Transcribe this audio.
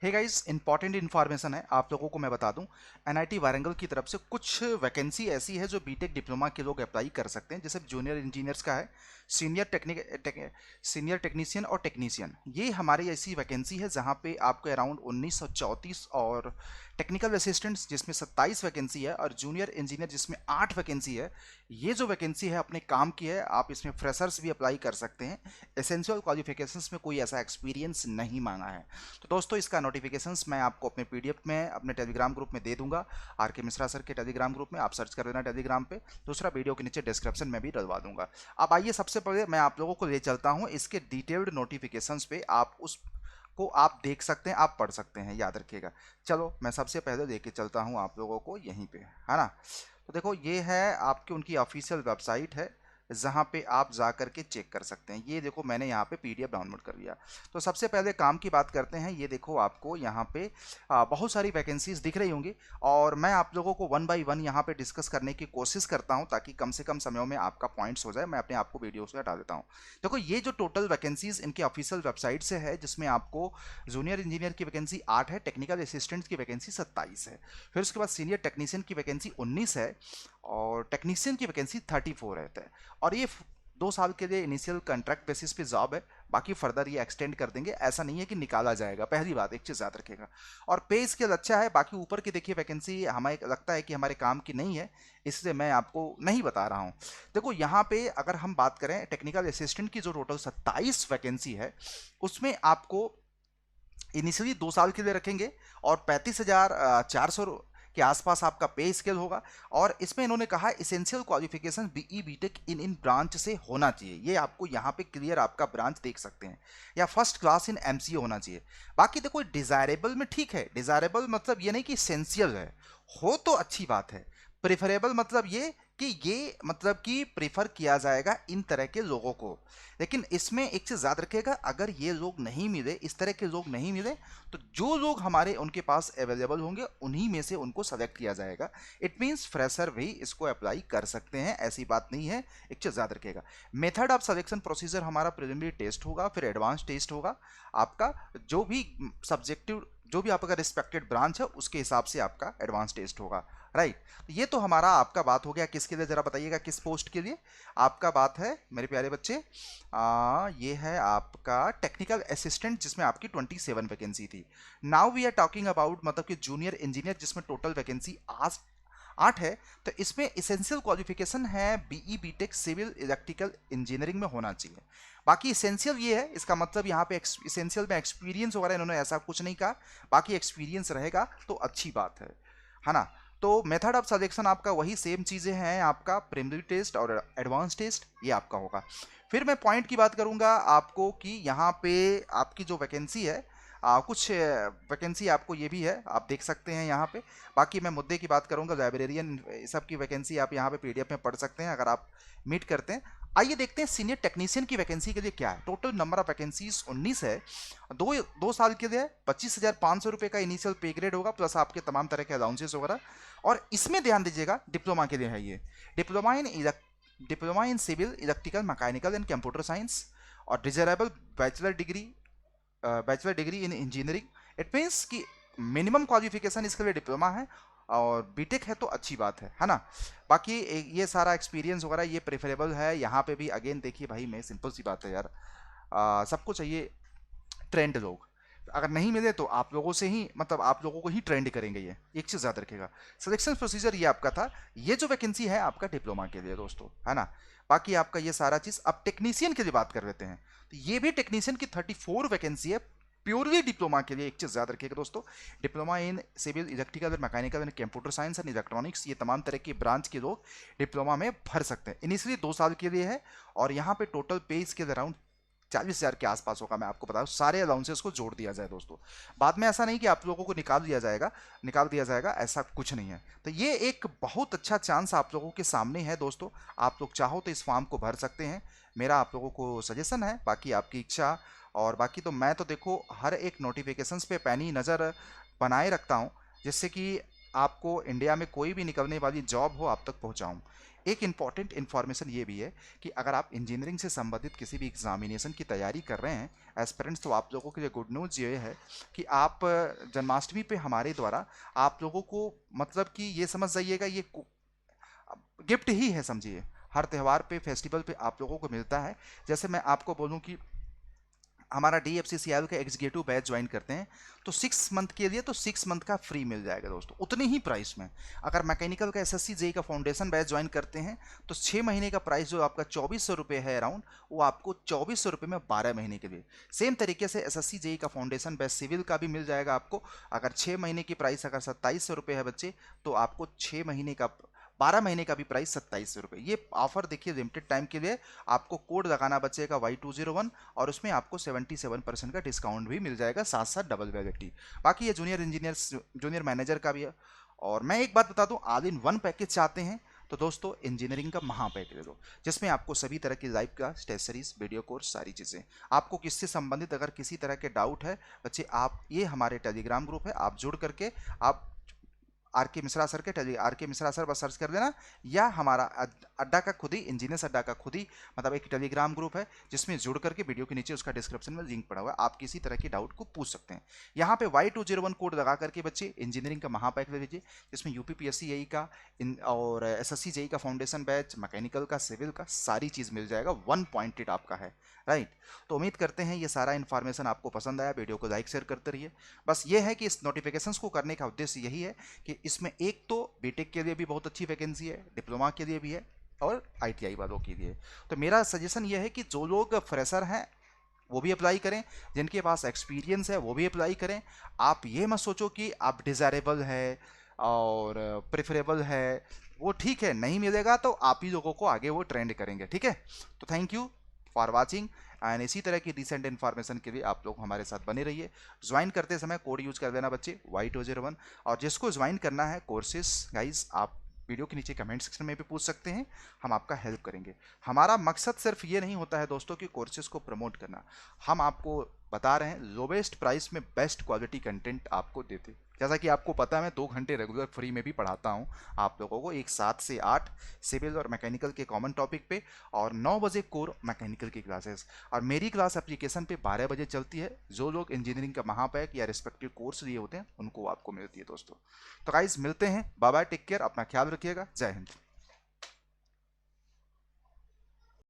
Hey guys, important information है आप लोगों को मैं बता दूं। एनआईटी वारंगल की तरफ से कुछ वैकेंसी ऐसी है जो बीटेक डिप्लोमा के लोग अप्लाई कर सकते हैं। जैसे जूनियर इंजीनियर्स का है, सीनियर टेक्नीशियन और टेक्नीशियन। ये हमारी ऐसी वैकेंसी है जहां पे आपको अराउंड 1934 और टेक्निकल असिस्टेंट्स जिसमें 27 वैकेंसी है और जूनियर इंजीनियर जिसमें 8 वैकेंसी है। ये जो वैकेंसी है अपने काम की है, आप इसमें फ्रेशर्स भी अप्लाई कर सकते हैं। एसेंशियल क्वालिफिकेशंस में कोई ऐसा एक्सपीरियंस नहीं मांगा है। तो दोस्तों, इसका नोटिफिकेशंस मैं आपको अपने पीडीएफ में अपने टेलीग्राम ग्रुप में दे दूंगा। आर के मिश्रा सर के टेलीग्राम ग्रुप में आप सर्च कर देना टेलीग्राम पे। दूसरा, वीडियो के नीचे डिस्क्रिप्शन में भी डलवा दूंगा। अब आइए, सबसे पहले मैं आप लोगों को ले चलता हूं इसके डिटेल्ड नोटिफिकेशंस पे। आप उस को आप देख सकते हैं, आप पढ़ सकते हैं, याद रखिएगा। चलो, मैं सबसे पहले लेके चलता हूं आप लोगों को यहीं पे, है ना। तो देखो, ये है आपकी उनकी ऑफिशियल वेबसाइट है जहाँ पे आप जा करके चेक कर सकते हैं। ये देखो, मैंने यहाँ पे पीडीएफ डाउनलोड कर लिया। तो सबसे पहले काम की बात करते हैं। ये देखो, आपको यहाँ पे बहुत सारी वैकेंसीज दिख रही होंगी और मैं आप लोगों को वन बाय वन यहाँ पे डिस्कस करने की कोशिश करता हूँ ताकि कम से कम समय में आपका पॉइंट्स हो जाए। मैं अपने आप को वीडियो से हटा देता हूँ। देखो, ये जो टोटल वैकेंसीज इनकी ऑफिशियल वेबसाइट से है, जिसमें आपको जूनियर इंजीनियर की वैकेंसी 8 है, टेक्निकल असिस्टेंट की वैकेंसी 27 है, फिर उसके बाद सीनियर टेक्नीशियन की वैकेंसी 19 है और टेक्नीशियन की वैकेंसी 34 रहता है। और ये 2 साल के लिए इनिशियल कॉन्ट्रैक्ट बेसिस पे जॉब है। बाकी फर्दर ये एक्सटेंड कर देंगे, ऐसा नहीं है कि निकाला जाएगा। पहली बात, एक चीज़ याद रखेगा। और पे स्केल अच्छा है। बाकी ऊपर की देखिए वैकेंसी हमें लगता है कि हमारे काम की नहीं है, इसलिए मैं आपको नहीं बता रहा हूँ। देखो, यहाँ पे अगर हम बात करें टेक्निकल असिस्टेंट की, जो टोटल 27 वैकेंसी है, उसमें आपको इनिशियली 2 साल के लिए रखेंगे और 35,400 के आसपास आपका पे स्केल होगा। और इसमें इन्होंने कहा essential qualification BE BTech in branch से होना चाहिए। ये आपको यहाँ पे क्लियर आपका ब्रांच देख सकते हैं, या फर्स्ट क्लास इन एमसीए होना चाहिए। बाकी देखो, डिजायरेबल में ठीक है। डिजायरेबल मतलब ये नहीं कि इसेंशियल है, हो तो अच्छी बात है। प्रेफरेबल मतलब ये कि ये मतलब कि प्रेफर किया जाएगा इन तरह के लोगों को। लेकिन इसमें एक चीज याद रखिएगा, अगर ये लोग नहीं मिले, इस तरह के लोग नहीं मिले, तो जो लोग हमारे उनके पास अवेलेबल होंगे उन्हीं में से उनको सेलेक्ट किया जाएगा। इट मींस फ्रेशर भी इसको अप्लाई कर सकते हैं, ऐसी बात नहीं है। एक चीज याद रखिएगा, मेथड ऑफ सिलेक्शन प्रोसीजर हमारा प्रिलिमिनरी टेस्ट होगा, फिर एडवांस टेस्ट होगा। आपका जो भी सब्जेक्टिव, जो भी आपका रिस्पेक्टेड ब्रांच है, उसके हिसाब से आपका एडवांस टेस्ट होगा। राइट। ये तो हमारा आपका बात हो गया। किसके लिए जरा बताइएगा, किस पोस्ट के लिए आपका बात है मेरे प्यारे बच्चे। ये है आपका टेक्निकल असिस्टेंट, जिसमें आपकी 27 वैकेंसी थी। Now we are talking about मतलब कि जूनियर इंजीनियर, जिसमें टोटल वैकेंसी आज 8 है। तो इसमें इसेंशियल क्वालिफिकेशन है BE BTech civil electrical engineering में होना चाहिए। बाकी इसेंशियल ये है, इसका मतलब यहाँ पे इसेंशियल में एक्सपीरियंस वगैरह इन्होंने ऐसा कुछ नहीं कहा। बाकी एक्सपीरियंस रहेगा तो अच्छी बात है ना। तो मेथड ऑफ सिलेक्शन आपका वही सेम चीज़ें हैं, आपका प्रिलिमिनरी टेस्ट और एडवांस टेस्ट ये आपका होगा। फिर मैं पॉइंट की बात करूंगा आपको कि यहाँ पे आपकी जो वैकेंसी है, कुछ वैकेंसी आपको ये भी है, आप देख सकते हैं यहाँ पे। बाकी मैं मुद्दे की बात करूंगा, लाइब्रेरियन सब की वैकेंसी आप यहाँ पे पीडीएफ में पढ़ सकते हैं अगर आप मीट करते हैं। आइए देखते हैं सीनियर टेक्नीशियन की वैकेंसी के लिए क्या है। टोटल नंबर ऑफ वैकेंसीज 19 है। दो साल के लिए 25,500 रुपये का इनिशियल पे ग्रेड होगा, प्लस आपके तमाम तरह के अलाउंसेस वगैरह। और इसमें ध्यान दीजिएगा, डिप्लोमा के लिए है ये। Diploma in civil electrical mechanical and computer science और desirable bachelor degree in engineering. It means कि मिनिमम क्वालिफिकेशन इसके लिए डिप्लोमा है और बीटेक है, तो अच्छी बात है ना। बाकी ये सारा एक्सपीरियंस वगैरह ये प्रेफरेबल है। यहाँ पे भी अगेन देखिए भाई, मैं सिंपल सी बात है यार, सबको चाहिए ट्रेंड लोग। अगर नहीं मिले तो आप लोगों से ही, मतलब आप लोगों को ही ट्रेंड करेंगे। ये एक चीज़ याद रखेगा। सिलेक्शन प्रोसीजर ये आपका था। ये जो वैकेंसी है आपका डिप्लोमा के लिए दोस्तों, है ना। बाकी आपका ये सारा चीज़। अब टेक्नीशियन के लिए बात कर लेते हैं। तो ये भी टेक्नीशियन की 34 वैकेंसी है, प्योरली डिप्लोमा के लिए। एक चीज़ याद रखिएगा दोस्तों, diploma in civil electrical and mechanical and computer science and electronics, ये तमाम तरह की ब्रांच के लोग डिप्लोमा में भर सकते हैं। इनिशियली 2 साल के लिए है और यहाँ पे टोटल पे के अराउंड 40,000 के आसपास होगा। मैं आपको बता दूं, सारे अलाउंसेस को जोड़ दिया जाए दोस्तों। बाद में ऐसा नहीं कि आप लोगों को निकाल दिया जाएगा, ऐसा कुछ नहीं है। तो ये एक बहुत अच्छा चांस आप लोगों के सामने है दोस्तों। आप लोग चाहो तो इस फॉर्म को भर सकते हैं, मेरा आप लोगों को सजेशन है। बाकी आपकी इच्छा। और बाकी तो मैं तो देखो हर एक नोटिफिकेशंस पे पैनी नज़र बनाए रखता हूँ, जिससे कि आपको इंडिया में कोई भी निकलने वाली जॉब हो आप तक पहुँचाऊँ। एक इम्पॉर्टेंट इन्फॉर्मेशन ये भी है कि अगर आप इंजीनियरिंग से संबंधित किसी भी एग्जामिनेशन की तैयारी कर रहे हैं एस्पिरेंट्स, तो आप लोगों के लिए गुड न्यूज़ ये है कि आप जन्माष्टमी पे हमारे द्वारा आप लोगों को, मतलब कि ये समझ जाइएगा, ये गिफ्ट ही है समझिए। हर त्यौहार पे, फेस्टिवल पे आप लोगों को मिलता है। जैसे मैं आपको बोलूं कि हमारा DFCCIL का एग्जीक्यूटिव बैच ज्वाइन करते हैं तो 6 मंथ के लिए तो 6 मंथ का फ्री मिल जाएगा दोस्तों, उतने ही प्राइस में। अगर मैकेनिकल का SSC JEE का फाउंडेशन बैच ज्वाइन करते हैं तो 6 महीने का प्राइस जो आपका 2400 रुपये है अराउंड, वो आपको 2400 रुपये में 12 महीने के लिए। सेम तरीके से SSC JEE का फाउंडेशन बैच सिविल का भी मिल जाएगा आपको। अगर 6 महीने की प्राइस अगर 2700 रुपये है बच्चे, तो आपको 6 महीने का 12 महीने का भी प्राइस 2700 रुपये। ये ऑफर देखिए लिमिटेड टाइम के लिए, आपको कोड लगाना बचेगा Y201 और उसमें आपको 77% का डिस्काउंट भी मिल जाएगा, साथ साथ डबल वैलिडिटी। बाकी ये जूनियर इंजीनियर, जूनियर मैनेजर का भी है। और मैं एक बात बता दूं, ऑल इन वन पैकेज चाहते हैं तो दोस्तों इंजीनियरिंग का महा पैकेज ले लो, जिसमें आपको सभी तरह की live class, test series, video course, सारी चीज़ें। आपको किससे संबंधित अगर किसी तरह के डाउट है बच्चे, आप ये हमारे टेलीग्राम ग्रुप है, आप जुड़ करके आप RK मिश्रा सर के RK मिश्रा सर बस सर्च कर देना, या हमारा अड्डा का खुद ही, इंजीनियर्स अड्डा का खुद ही मतलब एक टेलीग्राम ग्रुप है जिसमें जुड़ करके वीडियो के नीचे उसका डिस्क्रिप्शन में लिंक पड़ा हुआ है, आप किसी तरह की डाउट को पूछ सकते हैं। यहाँ पे Y201 कोड लगा करके बच्चे इंजीनियरिंग का महापैक ले लीजिए, जिसमें UPPSC JEE का और SSC JEE का फाउंडेशन बैच, मैकेनिकल का, सिविल का, सारी चीज़ मिल जाएगा, 1 पॉइंटेड आपका है, राइट। तो उम्मीद करते हैं ये सारा इन्फॉर्मेशन आपको पसंद आया। वीडियो को लाइक शेयर करते रहिए। बस ये है कि इस नोटिफिकेशंस को करने का उद्देश्य यही है कि इसमें एक तो बीटेक के लिए भी बहुत अच्छी वैकेंसी है, डिप्लोमा के लिए भी है और ITI वालों के लिए। तो मेरा सजेशन ये है कि जो लोग फ्रेशर हैं वो भी अप्लाई करें, जिनके पास एक्सपीरियंस है वो भी अप्लाई करें। आप ये मत सोचो कि आप डिज़ायरेबल है और प्रेफरेबल है, वो ठीक है, नहीं मिलेगा तो आप ही लोगों को आगे वो ट्रेंड करेंगे, ठीक है। तो thank you for watching and इसी तरह की रिसेंट इन्फॉर्मेशन के लिए आप लोग हमारे साथ बने रहिए। ज्वाइन करते समय कोड यूज कर देना बच्चे Y201, और जिसको ज्वाइन करना है कोर्सेज गाइज, आप वीडियो के नीचे कमेंट सेक्शन में भी पूछ सकते हैं, हम आपका हेल्प करेंगे। हमारा मकसद सिर्फ ये नहीं होता है दोस्तों कि कोर्सेज को प्रमोट करना, हम आपको बता रहे हैं लोवेस्ट प्राइस में बेस्ट क्वालिटी कंटेंट आपको देते। जैसा कि आपको पता है मैं 2 घंटे रेगुलर फ्री में भी पढ़ाता हूँ आप लोगों को, एक 7 से 8 सिविल और मैकेनिकल के कॉमन टॉपिक पे, और 9 बजे कोर मैकेनिकल की क्लासेस। और मेरी क्लास एप्लीकेशन पे 12 बजे चलती है। जो लोग इंजीनियरिंग का महापैक या रिस्पेक्टिव कोर्स लिए होते हैं उनको आपको मिलती है दोस्तों। तो गाइज मिलते हैं, बाय बाय, टेक केयर, अपना ख्याल रखिएगा, जय हिंद।